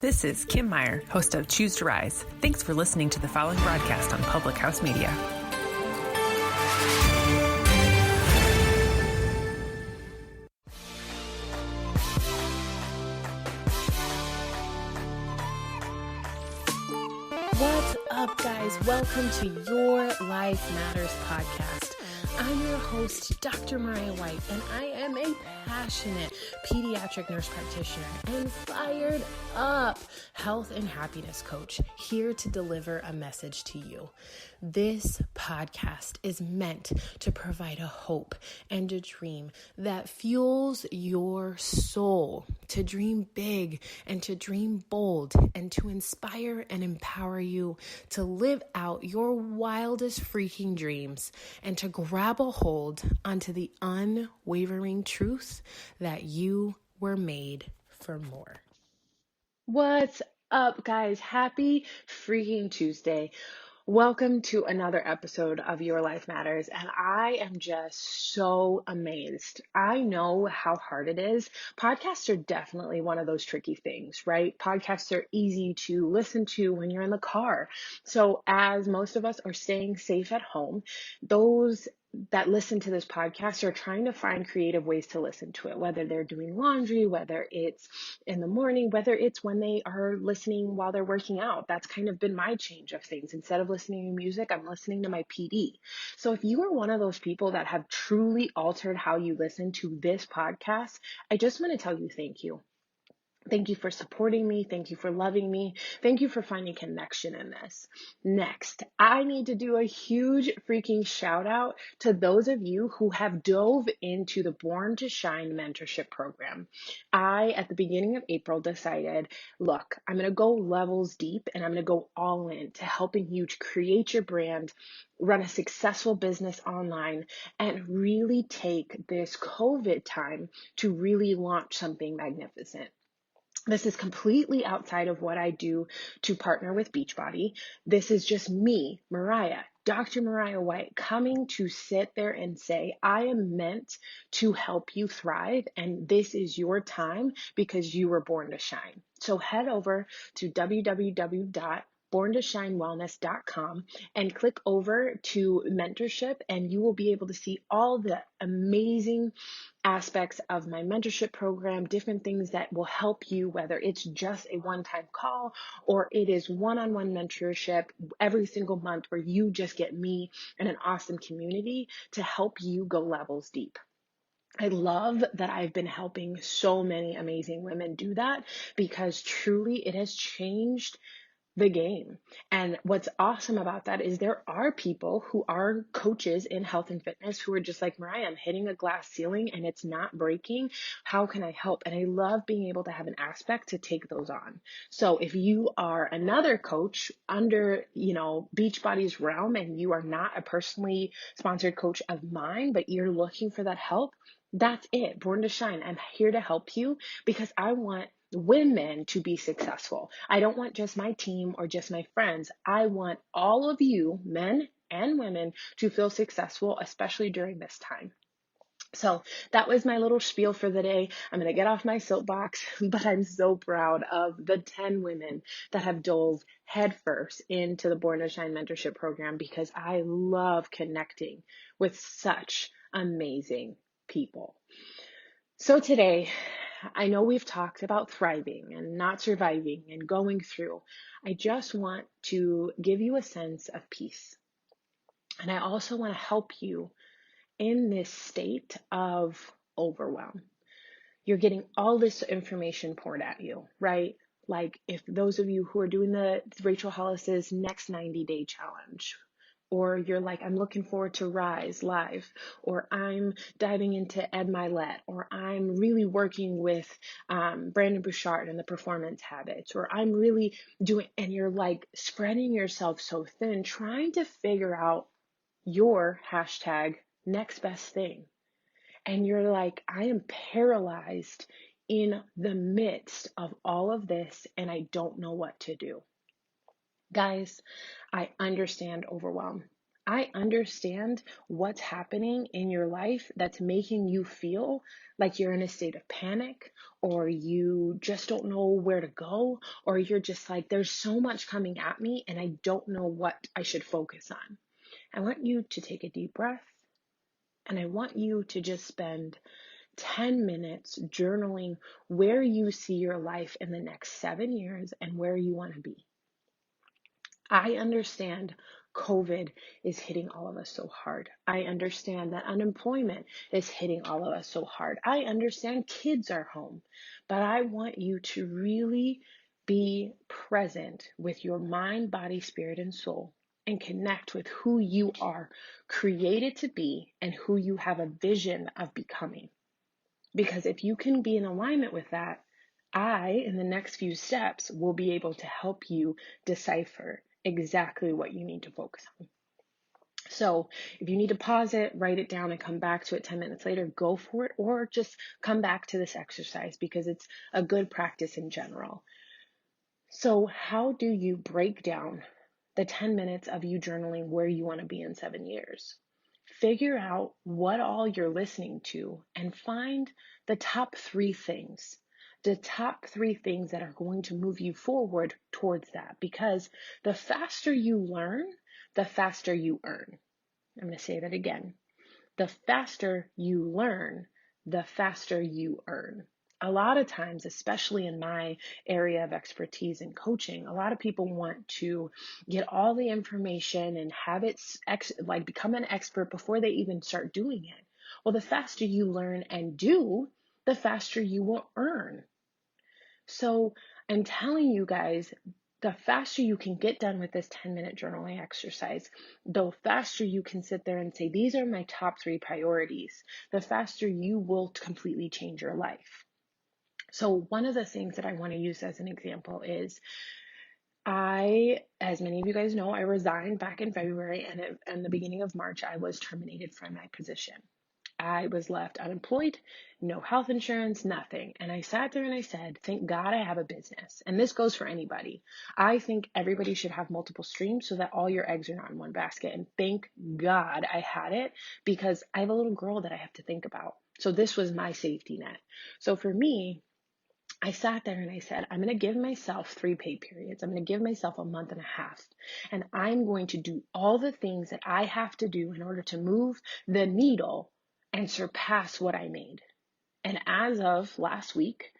This is Kim Meyer, host of Choose to Rise. Thanks for listening to the following broadcast on Public House Media. What's up, guys? Welcome to Your Life Matters podcast. I'm your host, Dr. Mariah White, and I am a passionate pediatric nurse practitioner and fired up health and happiness coach here to deliver a message to you. This podcast is meant to provide a hope and a dream that fuels your soul to dream big and to dream bold and to inspire and empower you to live out your wildest freaking dreams and to grab a hold onto the unwavering truth that you were made for more. What's up, guys? Happy freaking Tuesday. Welcome to another episode of Your Life Matters, and I am just so amazed. I know how hard it is. Podcasts are definitely one of those tricky things, right? Podcasts are easy to listen to when you're in the car. So as most of us are staying safe at home, those that listen to this podcast are trying to find creative ways to listen to it, whether they're doing laundry, whether it's in the morning, whether it's when they are listening while they're working out. That's kind of been my change of things. Instead of listening to music, I'm listening to my PD. So if you are one of those people that have truly altered how you listen to this podcast, I just want to tell you thank you. Thank you for supporting me. Thank you for loving me. Thank you for finding connection in this. Next, I need to do a huge freaking shout out to those of you who have dove into the Born to Shine mentorship program. I, at the beginning of April, decided, look, I'm going to go levels deep and I'm going to go all in to helping you to create your brand, run a successful business online, and really take this COVID time to really launch something magnificent. This is completely outside of what I do to partner with Beachbody. This is just me, Mariah, Dr. Mariah White, coming to sit there and say, I am meant to help you thrive, and this is your time because you were born to shine. So head over to www.borntoshinewellness.com and click over to mentorship, and you will be able to see all the amazing aspects of my mentorship program, different things that will help you, whether it's just a one-time call or it is one-on-one mentorship every single month where you just get me and an awesome community to help you go levels deep. I love that I've been helping so many amazing women do that because truly it has changed the game. And what's awesome about that is there are people who are coaches in health and fitness who are just like, Mariah, I'm hitting a glass ceiling and it's not breaking. How can I help? And I love being able to have an aspect to take those on. So if you are another coach under, Beachbody's realm and you are not a personally sponsored coach of mine, but you're looking for that help, that's it. Born to Shine. I'm here to help you because I want women to be successful. I don't want just my team or just my friends. I want all of you, men and women, to feel successful, especially during this time. So that was my little spiel for the day. I'm going to get off my soapbox, but I'm so proud of the 10 women that have dove headfirst into the Born to Shine mentorship program because I love connecting with such amazing people. So today, I know we've talked about thriving and not surviving and going through. I just want to give you a sense of peace. And I also want to help you in this state of overwhelm. You're getting all this information poured at you, right? Like if those of you who are doing the Rachel Hollis's next 90-day challenge, or you're like, I'm looking forward to Rise Live, or I'm diving into Ed Milet, or I'm really working with Brandon Bouchard and the performance habits, or I'm really doing, and you're like spreading yourself so thin, trying to figure out your hashtag next best thing. And you're like, I am paralyzed in the midst of all of this, and I don't know what to do. Guys, I understand overwhelm. I understand what's happening in your life that's making you feel like you're in a state of panic, or you just don't know where to go, or you're just like, there's so much coming at me and I don't know what I should focus on. I want you to take a deep breath, and I want you to just spend 10 minutes journaling where you see your life in the next 7 years and where you want to be. I understand COVID is hitting all of us so hard. I understand that unemployment is hitting all of us so hard. I understand kids are home, but I want you to really be present with your mind, body, spirit, and soul, and connect with who you are created to be and who you have a vision of becoming. Because if you can be in alignment with that, in the next few steps, will be able to help you decipher exactly what you need to focus on. So if you need to pause it, write it down, and come back to it 10 minutes later, go for it, or just come back to this exercise because it's a good practice in general. So how do you break down the 10 minutes of you journaling where you want to be in 7 years? Figure out what all you're listening to and find the top 3 things. The top 3 things that are going to move you forward towards that. Because the faster you learn, the faster you earn. I'm going to say that again. The faster you learn, the faster you earn. A lot of times, especially in my area of expertise in coaching, a lot of people want to get all the information and have it become an expert before they even start doing it. Well, the faster you learn and do, the faster you will earn. So I'm telling you guys, the faster you can get done with this 10-minute journaling exercise, the faster you can sit there and say, these are my top 3 priorities, the faster you will completely change your life. So one of the things that I want to use as an example is as many of you guys know, I resigned back in February, and in the beginning of March, I was terminated from my position. I was left unemployed, no health insurance, nothing. And I sat there and I said, thank God I have a business. And this goes for anybody. I think everybody should have multiple streams so that all your eggs are not in one basket. And thank God I had it, because I have a little girl that I have to think about. So this was my safety net. So for me, I sat there and I said, I'm going to give myself 3 pay periods. I'm going to give myself a month and a half. And I'm going to do all the things that I have to do in order to move the needle and surpass what I made. And as of last week,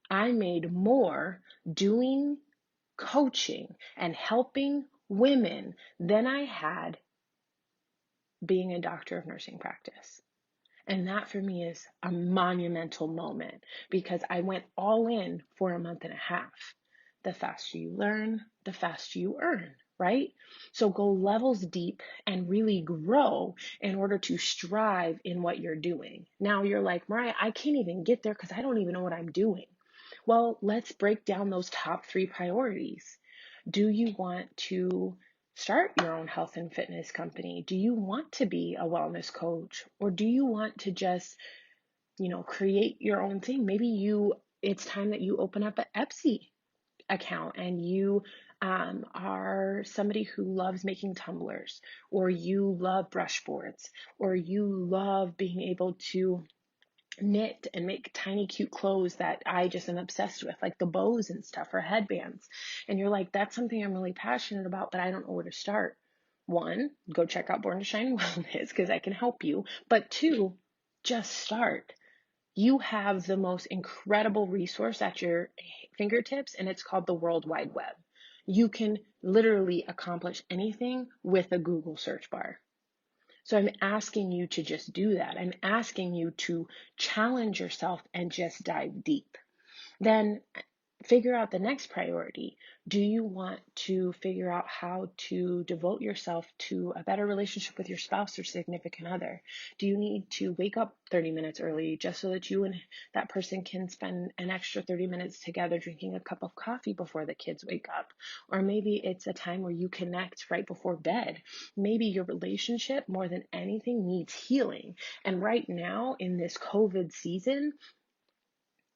I made more doing coaching and helping women than I had being a doctor of nursing practice. And that for me is a monumental moment, because I went all in for a month and a half. The faster you learn, the faster you earn, right? So go levels deep and really grow in order to strive in what you're doing. Now you're like, Mariah, I can't even get there because I don't even know what I'm doing. Well, let's break down those top 3 priorities. Do you want to start your own health and fitness company? Do you want to be a wellness coach? Or do you want to just, create your own thing? Maybe it's time that you open up an Etsy account and you are somebody who loves making tumblers, or you love brush boards, or you love being able to knit and make tiny cute clothes that I just am obsessed with, like the bows and stuff, or headbands. And you're like, that's something I'm really passionate about, but I don't know where to start. 1, go check out Born to Shine Wellness because I can help you. But 2, just start. You have the most incredible resource at your fingertips, and it's called the World Wide Web. You can literally accomplish anything with a Google search bar. So I'm asking you to just do that. I'm asking you to challenge yourself and just dive deep. Then figure out the next priority. Do you want to figure out how to devote yourself to a better relationship with your spouse or significant other? Do you need to wake up 30 minutes early just so that you and that person can spend an extra 30 minutes together drinking a cup of coffee before the kids wake up? Or maybe it's a time where you connect right before bed. Maybe your relationship, more than anything, needs healing. And right now in this COVID season,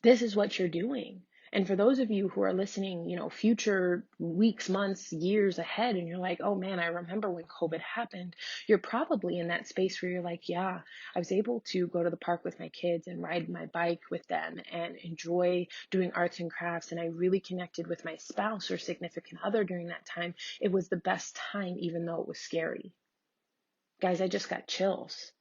this is what you're doing. And for those of you who are listening, future weeks, months, years ahead, and you're like, oh man, I remember when COVID happened, you're probably in that space where you're like, yeah, I was able to go to the park with my kids and ride my bike with them and enjoy doing arts and crafts. And I really connected with my spouse or significant other during that time. It was the best time, even though it was scary. Guys, I just got chills.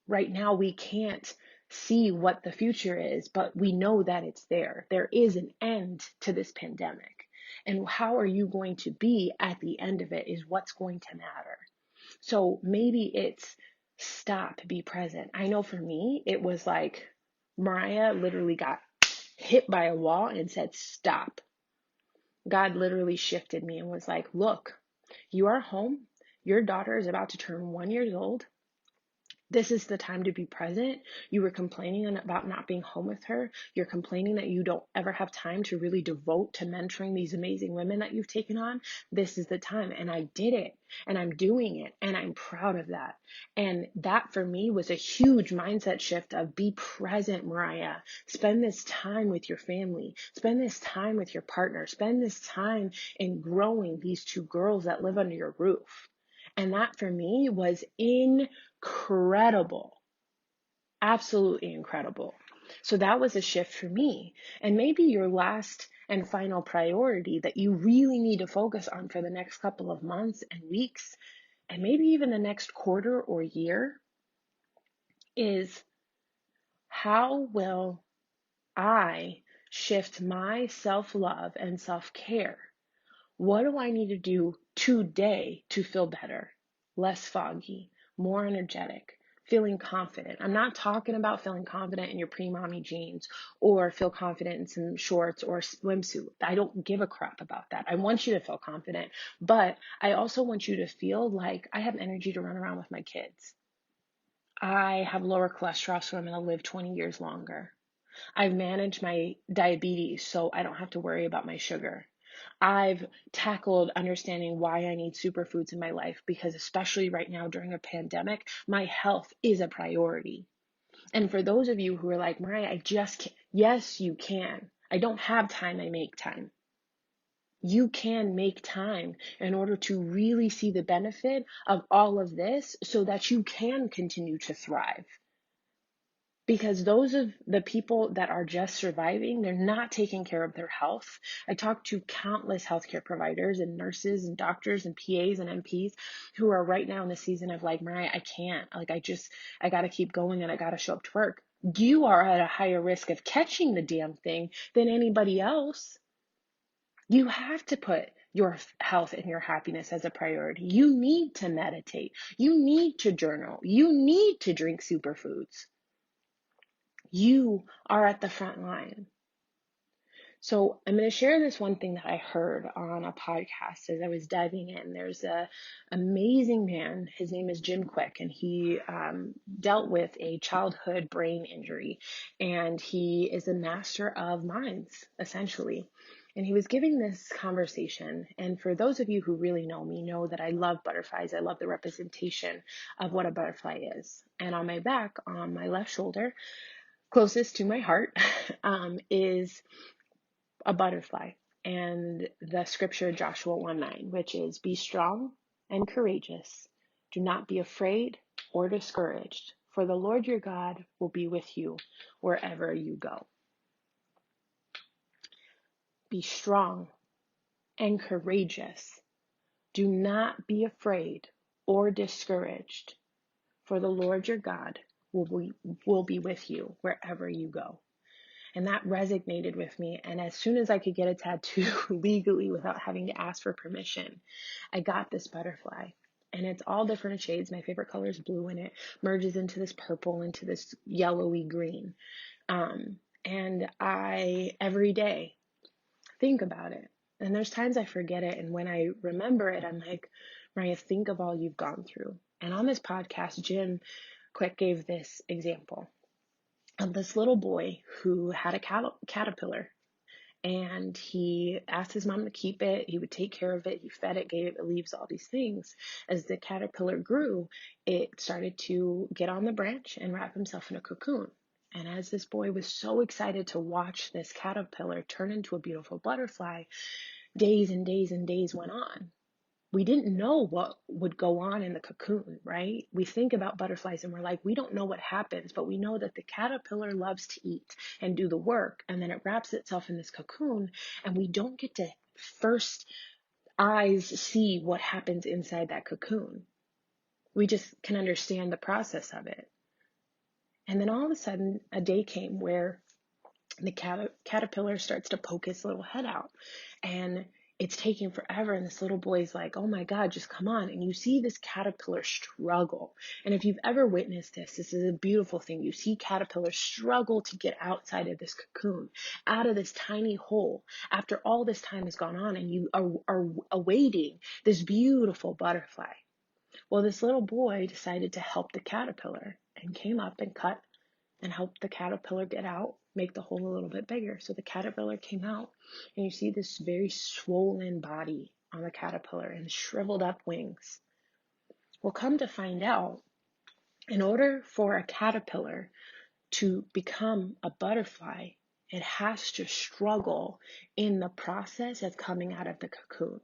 Right now, we can't see what the future is, but we know that it's there. There is an end to this pandemic. And how are you going to be at the end of it is what's going to matter. So maybe it's stop, be present. I know for me, it was like Mariah literally got hit by a wall and said, stop. God literally shifted me and was like, look, you are home. Your daughter is about to turn 1 year old. This is the time to be present. You were complaining about not being home with her. You're complaining that you don't ever have time to really devote to mentoring these amazing women that you've taken on. This is the time. And I did it, and I'm doing it, and I'm proud of that. And that for me was a huge mindset shift of be present, Mariah. Spend this time with your family. Spend this time with your partner. Spend this time in growing these two girls that live under your roof. And that for me was incredible, absolutely incredible. So that was a shift for me. And maybe your last and final priority that you really need to focus on for the next couple of months and weeks, and maybe even the next quarter or year, is how will I shift my self-love and self-care? What do I need to do today to feel better, less foggy, more energetic, feeling confident? I'm not talking about feeling confident in your pre-mommy jeans or feel confident in some shorts or swimsuit. I don't give a crap about that. I want you to feel confident, but I also want you to feel like I have energy to run around with my kids. I have lower cholesterol, so I'm going to live 20 years longer. I've managed my diabetes, so I don't have to worry about my sugar. I've tackled understanding why I need superfoods in my life because especially right now during a pandemic, my health is a priority. And for those of you who are like, Mariah, I just can't. Yes, you can. I don't have time, I make time. You can make time in order to really see the benefit of all of this so that you can continue to thrive. Because those of the people that are just surviving, they're not taking care of their health. I talk to countless healthcare providers and nurses and doctors and PAs and NPs who are right now in the season of like, Mariah, I can't. I got to keep going and I got to show up to work. You are at a higher risk of catching the damn thing than anybody else. You have to put your health and your happiness as a priority. You need to meditate. You need to journal. You need to drink superfoods. You are at the front line. So I'm going to share this one thing that I heard on a podcast as I was diving in. There's a amazing man. His name is Jim Quick, and he dealt with a childhood brain injury, and he is a master of minds, essentially. And he was giving this conversation. And for those of you who really know me, know that I love butterflies. I love the representation of what a butterfly is. And on my back, on my left shoulder, closest to my heart, is a butterfly. And the scripture, Joshua 1:9, which is, be strong and courageous. Do not be afraid or discouraged, for the Lord your God will be with you wherever you go. Be strong and courageous. Do not be afraid or discouraged, for the Lord your God will be with you wherever you go. And that resonated with me. And as soon as I could get a tattoo legally without having to ask for permission, I got this butterfly. And it's all different shades. My favorite color is blue, and it merges into this purple, into this yellowy green. And I, every day, think about it. And there's times I forget it. And when I remember it, I'm like, Mariah, think of all you've gone through. And on this podcast, Jim Quick gave this example of this little boy who had a caterpillar, and he asked his mom to keep it. He would take care of it. He fed it, gave it leaves, all these things. As the caterpillar grew, it started to get on the branch and wrap himself in a cocoon. And as this boy was so excited to watch this caterpillar turn into a beautiful butterfly, days and days and days went on. We didn't know what would go on in the cocoon, right? We think about butterflies and we're like, we don't know what happens, but we know that the caterpillar loves to eat and do the work, and then it wraps itself in this cocoon, and we don't get to first eyes see what happens inside that cocoon. We just can understand the process of it. And then all of a sudden, a day came where the caterpillar starts to poke its little head out, and it's taking forever. And this little boy's like, oh my God, just come on. And you see this caterpillar struggle. And if you've ever witnessed this is a beautiful thing. You see caterpillars struggle to get outside of this cocoon, out of this tiny hole, after all this time has gone on, and you are awaiting this beautiful butterfly. Well, this little boy decided to help the caterpillar and came up and cut and helped the caterpillar get out, make the hole a little bit bigger. So the caterpillar came out, and you see this very swollen body on the caterpillar and shriveled up wings. Well, come to find out, in order for a caterpillar to become a butterfly, it has to struggle in the process of coming out of the cocoon.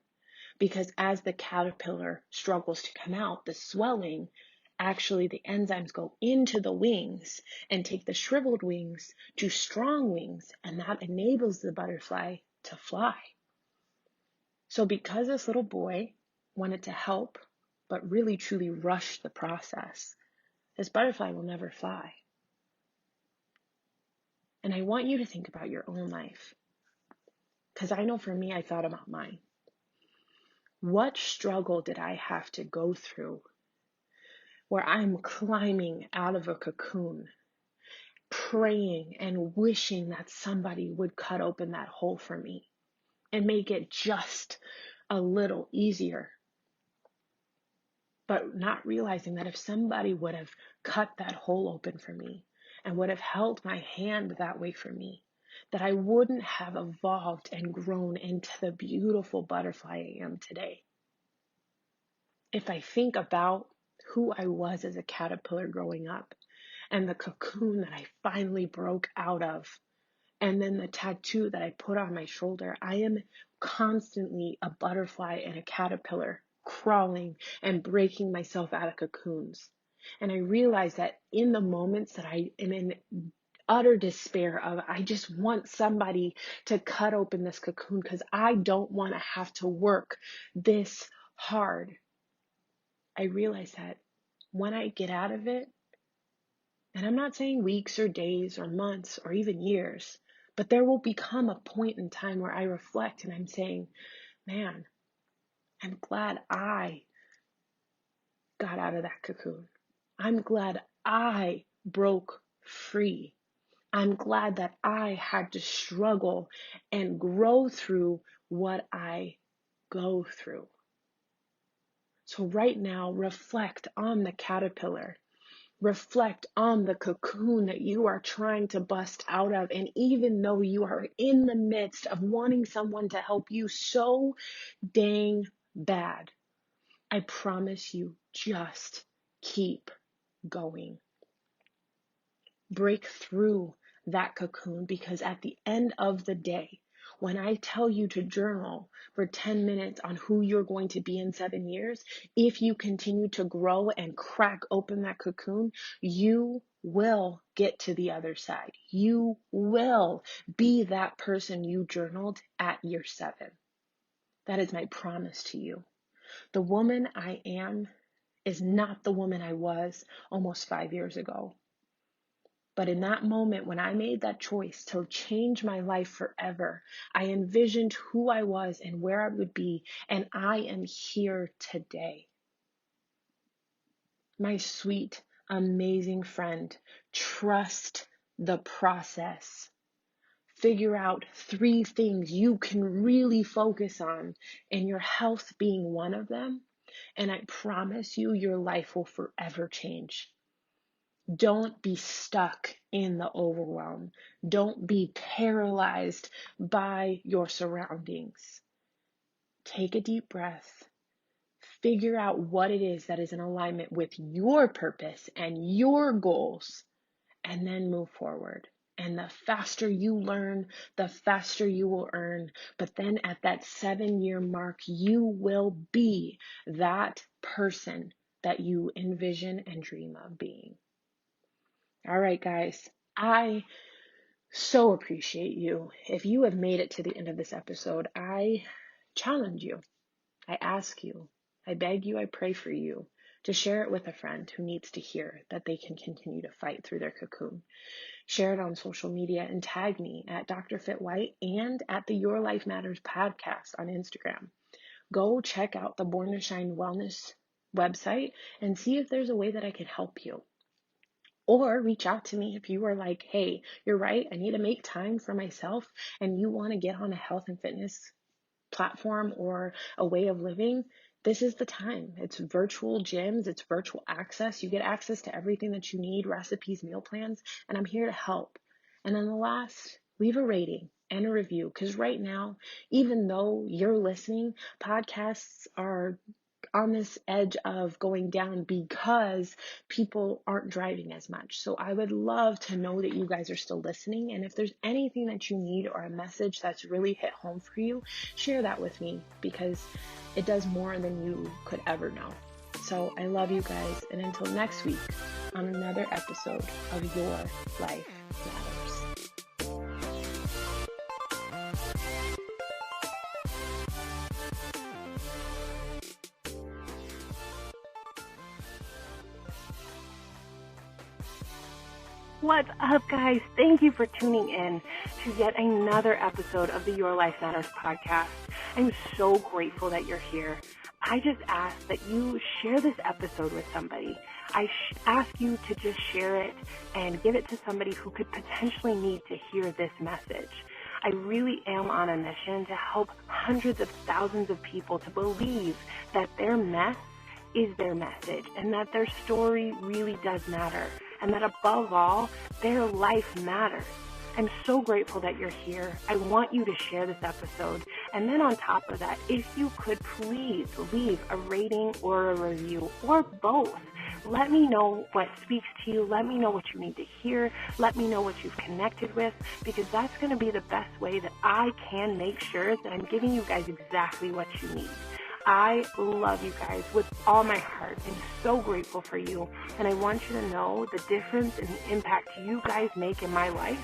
Because as the caterpillar struggles to come out, the swelling, actually the enzymes go into the wings and take the shriveled wings to strong wings, and that enables the butterfly to fly. So because this little boy wanted to help, but really truly rushed the process, this butterfly will never fly. And I want you to think about your own life, because I know for me, I thought about mine. What struggle did I have to go through where I'm climbing out of a cocoon, praying and wishing that somebody would cut open that hole for me and make it just a little easier? But not realizing that if somebody would have cut that hole open for me and would have held my hand that way for me, that I wouldn't have evolved and grown into the beautiful butterfly I am today. If I think about who I was as a caterpillar growing up, and the cocoon that I finally broke out of, and then the tattoo that I put on my shoulder, I am constantly a butterfly and a caterpillar, crawling and breaking myself out of cocoons. And I realize that in the moments that I am in utter despair of, I just want somebody to cut open this cocoon because I don't want to have to work this hard. I realize that when I get out of it, and I'm not saying weeks or days or months or even years, but there will become a point in time where I reflect and I'm saying, man, I'm glad I got out of that cocoon. I'm glad I broke free. I'm glad that I had to struggle and grow through what I go through. So right now, reflect on the caterpillar. Reflect on the cocoon that you are trying to bust out of. And even though you are in the midst of wanting someone to help you so dang bad, I promise you, just keep going. Break through that cocoon, because at the end of the day, when I tell you to journal for 10 minutes on who you're going to be in 7 years, if you continue to grow and crack open that cocoon, you will get to the other side. You will be that person you journaled at year 7. That is my promise to you. The woman I am is not the woman I was almost 5 years ago. But in that moment, when I made that choice to change my life forever, I envisioned who I was and where I would be, and I am here today. My sweet, amazing friend, trust the process. Figure out 3 things you can really focus on, and your health being one of them, and I promise you, your life will forever change. Don't be stuck in the overwhelm. Don't be paralyzed by your surroundings. Take a deep breath. Figure out what it is that is in alignment with your purpose and your goals, and then move forward. And the faster you learn, the faster you will earn. But then at that 7-year mark, you will be that person that you envision and dream of being. All right, guys, I so appreciate you. If you have made it to the end of this episode, I challenge you. I ask you, I beg you, I pray for you to share it with a friend who needs to hear that they can continue to fight through their cocoon. Share it on social media and tag me at Dr. Fit White and at the Your Life Matters podcast on Instagram. Go check out the Born to Shine Wellness website and see if there's a way that I can help you. Or reach out to me if you are like, hey, you're right, I need to make time for myself, and you want to get on a health and fitness platform or a way of living. This is the time. It's virtual gyms, it's virtual access. You get access to everything that you need, recipes, meal plans, and I'm here to help. And then the last, leave a rating and a review, because right now, even though you're listening, podcasts are on this edge of going down because people aren't driving as much. So I would love to know that you guys are still listening. And if there's anything that you need or a message that's really hit home for you, share that with me, because it does more than you could ever know. So I love you guys. And until next week on another episode of Your Life Matters. What's up, guys? Thank you for tuning in to yet another episode of the Your Life Matters podcast. I'm so grateful that you're here. I just ask that you share this episode with somebody. I ask you to just share it and give it to somebody who could potentially need to hear this message. I really am on a mission to help hundreds of thousands of people to believe that their mess is their message and that their story really does matter. And that above all, their life matters. I'm so grateful that you're here. I want you to share this episode. And then on top of that, if you could please leave a rating or a review or both. Let me know what speaks to you. Let me know what you need to hear. Let me know what you've connected with, because that's going to be the best way that I can make sure that I'm giving you guys exactly what you need. I love you guys with all my heart. I'm so grateful for you, and I want you to know the difference and the impact you guys make in my life.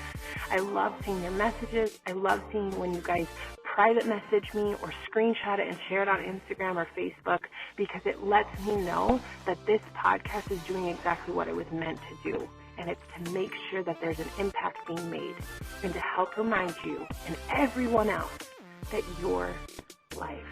I love seeing your messages. I love seeing when you guys private message me or screenshot it and share it on Instagram or Facebook, because it lets me know that this podcast is doing exactly what it was meant to do. And it's to make sure that there's an impact being made and to help remind you and everyone else that your life